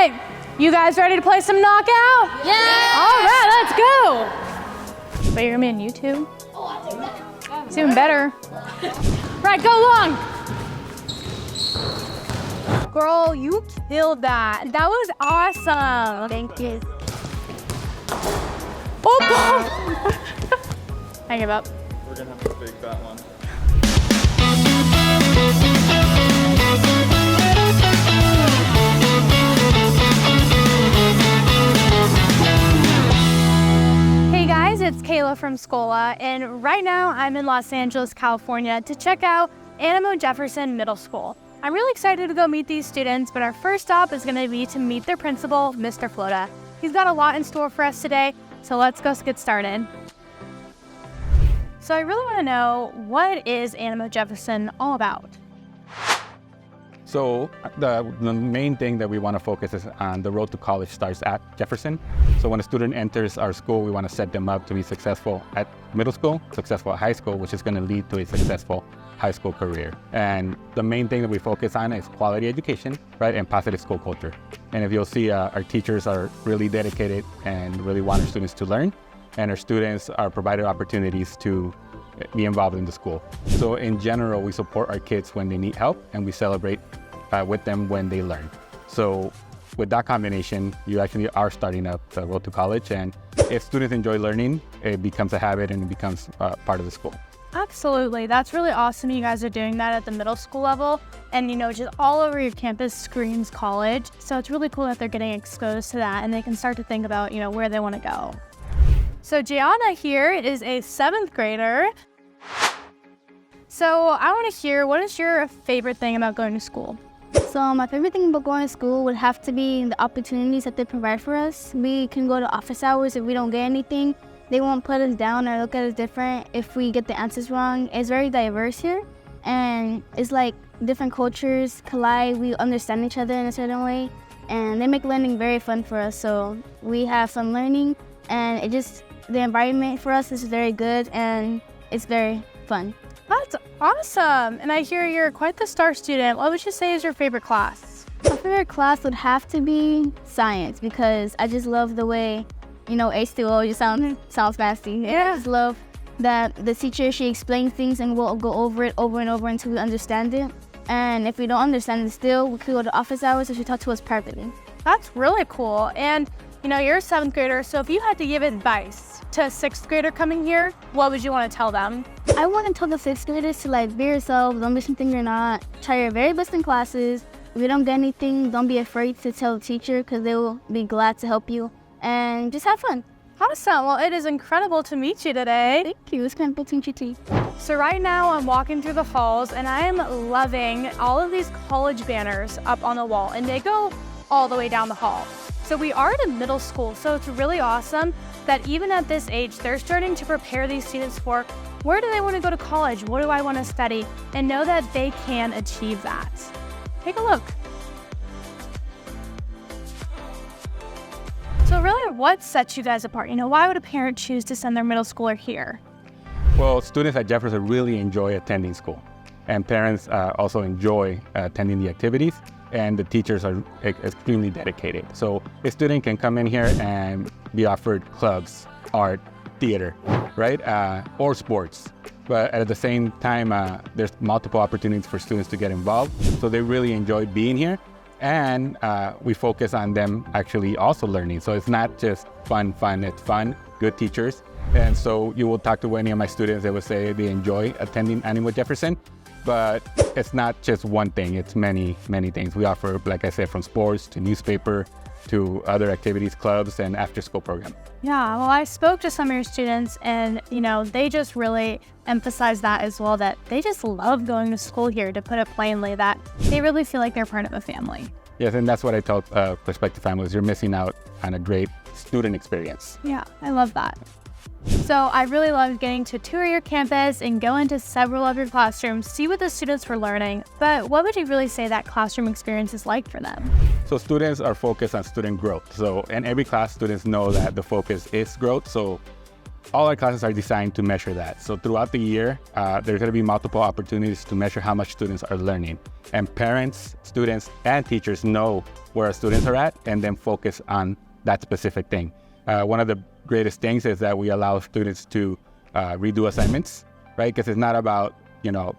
right, you guys ready to play some knockout? Yeah! All right, let's go. Wait, you're gonna be on YouTube? Oh, I think that. It's even better. Right, go long. Girl, you killed that. That was awesome. Thank you. Oh, I give up. We're gonna have to big that one. Hey guys, it's Kayla from Schola, and right now I'm in Los Angeles, California to check out Animo Jefferson Middle School. I'm really excited to go meet these students, but our first stop is going to be to meet their principal, Mr. Flota. He's got a lot in store for us today, so let's go get started. So I really want to know, what is Animo Jefferson all about? So the main thing that we want to focus is on the road to college starts at Jefferson. So when a student enters our school, we want to set them up to be successful at middle school, successful at high school, which is going to lead to a successful high school career. And the main thing that we focus on is quality education, right, and positive school culture. And if you'll see, our teachers are really dedicated and really want our students to learn, and our students are provided opportunities to be involved in the school. So in general, we support our kids when they need help, and we celebrate with them when they learn. So with that combination, you actually are starting up the road to college, and if students enjoy learning, it becomes a habit and it becomes part of the school. Absolutely. That's really awesome you guys are doing that at the middle school level. And just all over your campus screams college. So it's really cool that they're getting exposed to that and they can start to think about, where they want to go. So Gianna here is a 7th grader. So I want to hear, what is your favorite thing about going to school? So my favorite thing about going to school would have to be the opportunities that they provide for us. We can go to office hours if we don't get anything. They won't put us down or look at us different if we get the answers wrong. It's very diverse here, and it's like different cultures collide. We understand each other in a certain way, and they make learning very fun for us. So we have fun learning, and the environment for us is very good, and it's very fun. That's awesome. And I hear you're quite the star student. What would you say is your favorite class? My favorite class would have to be science, because I just love the way, H2O just sounds fancy. Yeah. I just love that the teacher, she explains things and we'll go over it over and over until we understand it. And if we don't understand it still, we could go to office hours and she talk to us privately. That's really cool. And you're a 7th grader, so if you had to give advice to a 6th grader coming here, what would you want to tell them? I want to tell the 6th graders to be yourself, don't be something you're not. Try your very best in classes. If you don't get anything, don't be afraid to tell the teacher, because they will be glad to help you. And just have fun. Awesome. Well, it is incredible to meet you today. Thank you. It's incredible to meet you too. So right now I'm walking through the halls and I am loving all of these college banners up on the wall, and they go all the way down the hall. So we are at a middle school, so it's really awesome that even at this age, they're starting to prepare these students for, where do they want to go to college? What do I want to study? And know that they can achieve that. Take a look. So really, what sets you guys apart? Why would a parent choose to send their middle schooler here? Well, students at Jefferson really enjoy attending school, and parents also enjoy attending the activities, and the teachers are extremely dedicated. So a student can come in here and be offered clubs, art, theater, right? Or sports. But at the same time, there's multiple opportunities for students to get involved. So they really enjoy being here. And we focus on them actually also learning. So it's not just fun, it's fun, good teachers. And so you will talk to any of my students, they will say they enjoy attending Animo Jefferson. But it's not just one thing, it's many, many things. We offer, like I said, from sports to newspaper to other activities, clubs, and after-school program. Yeah, well, I spoke to some of your students and, they just really emphasize that as well, that they just love going to school here, to put it plainly, that they really feel like they're part of a family. Yes, and that's what I tell prospective families. You're missing out on a great student experience. Yeah, I love that. So I really loved getting to tour your campus and go into several of your classrooms, see what the students were learning. But what would you really say that classroom experience is like for them? So students are focused on student growth. So in every class, students know that the focus is growth. So all our classes are designed to measure that. So throughout the year, there's going to be multiple opportunities to measure how much students are learning. And parents, students, and teachers know where our students are at and then focus on that specific thing. One of the greatest things is that we allow students to redo assignments, right? Because it's not about,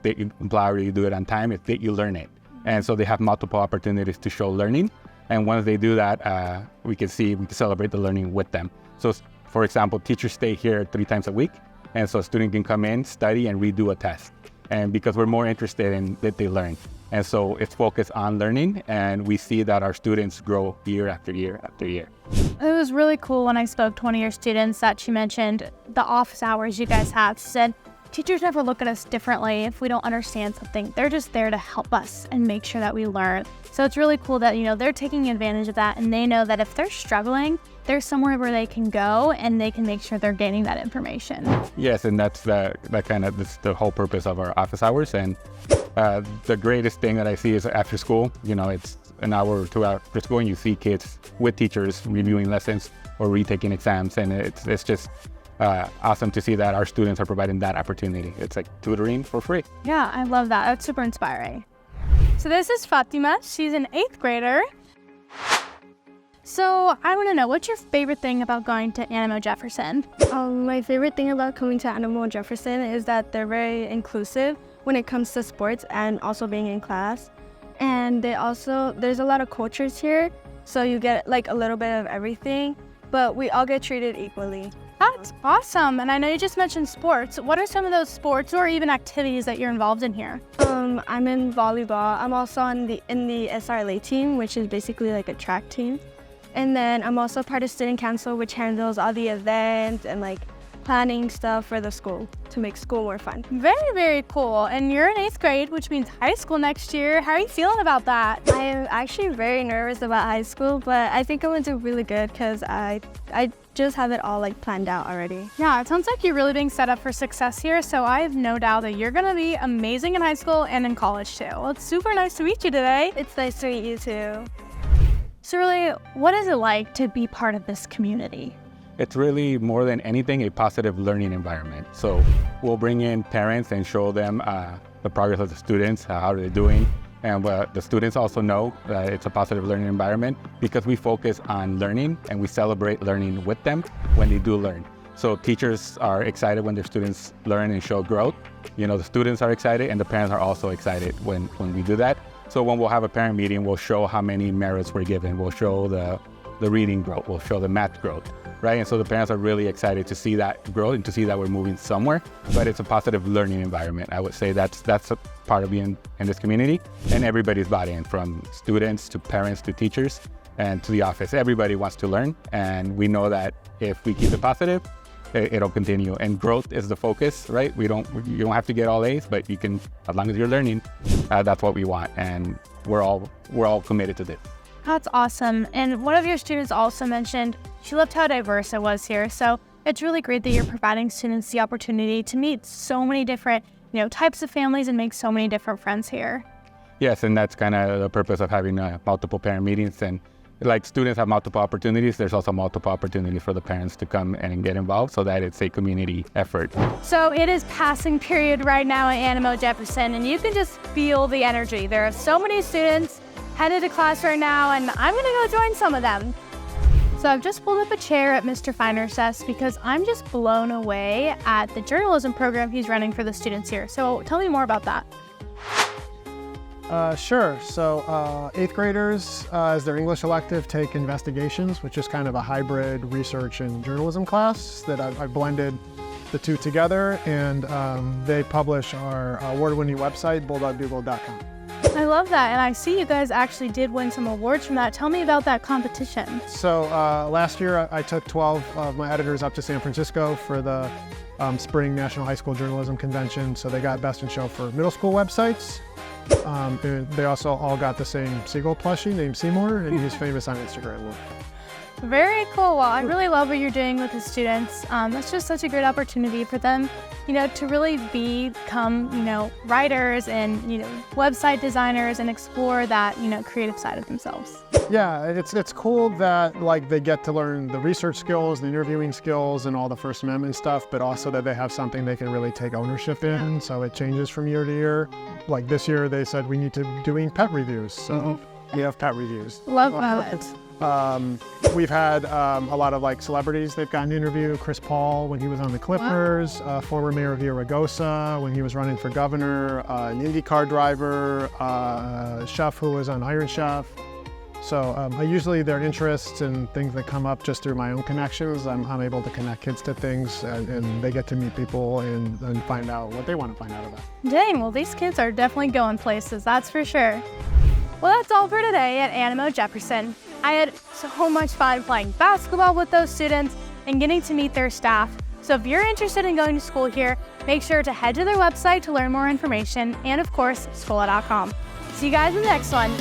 did you comply or you do it on time, it's did you learn it? And so they have multiple opportunities to show learning. And once they do that, we can celebrate the learning with them. So for example, teachers stay here 3 times a week. And so a student can come in, study, and redo a test. And because we're more interested in that they learn. And so it's focused on learning, and we see that our students grow year after year after year. It was really cool when I spoke to one of your students that she mentioned the office hours you guys have. She said, teachers never look at us differently if we don't understand something. They're just there to help us and make sure that we learn. So it's really cool that, they're taking advantage of that, and they know that if they're struggling, there's somewhere where they can go and they can make sure they're gaining that information. Yes, and that's that's the whole purpose of our office hours. And the greatest thing that I see is after school, it's an hour or 2 hours after school, and you see kids with teachers reviewing lessons or retaking exams, and it's just awesome to see that our students are providing that opportunity. It's like tutoring for free. Yeah, I love that. That's super inspiring. So this is Fatima. She's an 8th grader. So I want to know, what's your favorite thing about going to Animo Jefferson? My favorite thing about coming to Animo Jefferson is that they're very inclusive when it comes to sports and also being in class. And there's a lot of cultures here, so you get like a little bit of everything, but we all get treated equally. That's awesome. And I know you just mentioned sports. What are some of those sports or even activities that you're involved in here? I'm in volleyball. I'm also in the SRLA team, which is basically like a track team. And then I'm also part of student council, which handles all the events and like planning stuff for the school to make school more fun. Very, very cool. And you're in 8th grade, which means high school next year. How are you feeling about that? I am actually very nervous about high school, but I think I'm gonna do really good because I just have it all like planned out already. Yeah, it sounds like you're really being set up for success here, so I have no doubt that you're gonna be amazing in high school and in college too. Well, it's super nice to meet you today. It's nice to meet you too. So really, what is it like to be part of this community? It's really, more than anything, a positive learning environment. So we'll bring in parents and show them the progress of the students, how they're doing. And the students also know that it's a positive learning environment because we focus on learning and we celebrate learning with them when they do learn. So teachers are excited when their students learn and show growth. The students are excited and the parents are also excited when we do that. So when we'll have a parent meeting, we'll show how many merits we're given. We'll show the reading growth. We'll show the math growth, right? And so the parents are really excited to see that growth and to see that we're moving somewhere. But it's a positive learning environment. I would say that's a part of being in this community. And everybody's bought in, from students to parents to teachers and to the office. Everybody wants to learn. And we know that if we keep it positive, it'll continue. And growth is the focus, right? You don't have to get all A's, but you can, as long as you're learning, that's what we want. And we're all committed to this. That's awesome. And one of your students also mentioned she loved how diverse it was here. So it's really great that you're providing students the opportunity to meet so many different, types of families and make so many different friends here. Yes, and that's kind of the purpose of having multiple parent meetings. And like students have multiple opportunities, there's also multiple opportunities for the parents to come and get involved so that it's a community effort. So it is passing period right now at Animo Jefferson, and you can just feel the energy. There are so many students headed to class right now, and I'm gonna go join some of them. So I've just pulled up a chair at Mr. Finer's desk because I'm just blown away at the journalism program he's running for the students here. So tell me more about that. Sure. So 8th graders, as their English elective, take investigations, which is kind of a hybrid research and journalism class that I've blended the two together, and they publish our award-winning website, bulldogdougal.com. I love that, and I see you guys actually did win some awards from that. Tell me about that competition. So last year I took 12 of my editors up to San Francisco for the Spring National High School Journalism Convention. So they got Best in Show for middle school websites. And they also all got the same seagull plushie named Seymour, and he's famous on Instagram. Very cool. Well, I really love what you're doing with the students. That's just such a great opportunity for them, to really become, writers and, website designers and explore that, creative side of themselves. Yeah, it's cool that like they get to learn the research skills, the interviewing skills, and all the First Amendment stuff, but also that they have something they can really take ownership in. So it changes from year to year. Like this year, they said we need to doing pet reviews. So we have pet reviews. Love that. We've had a lot of like celebrities they've gotten to interview. Chris Paul when he was on the Clippers, former Mayor of Zaragoza when he was running for governor, an IndyCar driver, a chef who was on Iron Chef. So usually their interests and things that come up just through my own connections, I'm able to connect kids to things and they get to meet people and find out what they want to find out about. Dang, well these kids are definitely going places, that's for sure. Well, that's all for today at Animo Jefferson. I had so much fun playing basketball with those students and getting to meet their staff. So if you're interested in going to school here, make sure to head to their website to learn more information and of course, Schola.com. See you guys in the next one.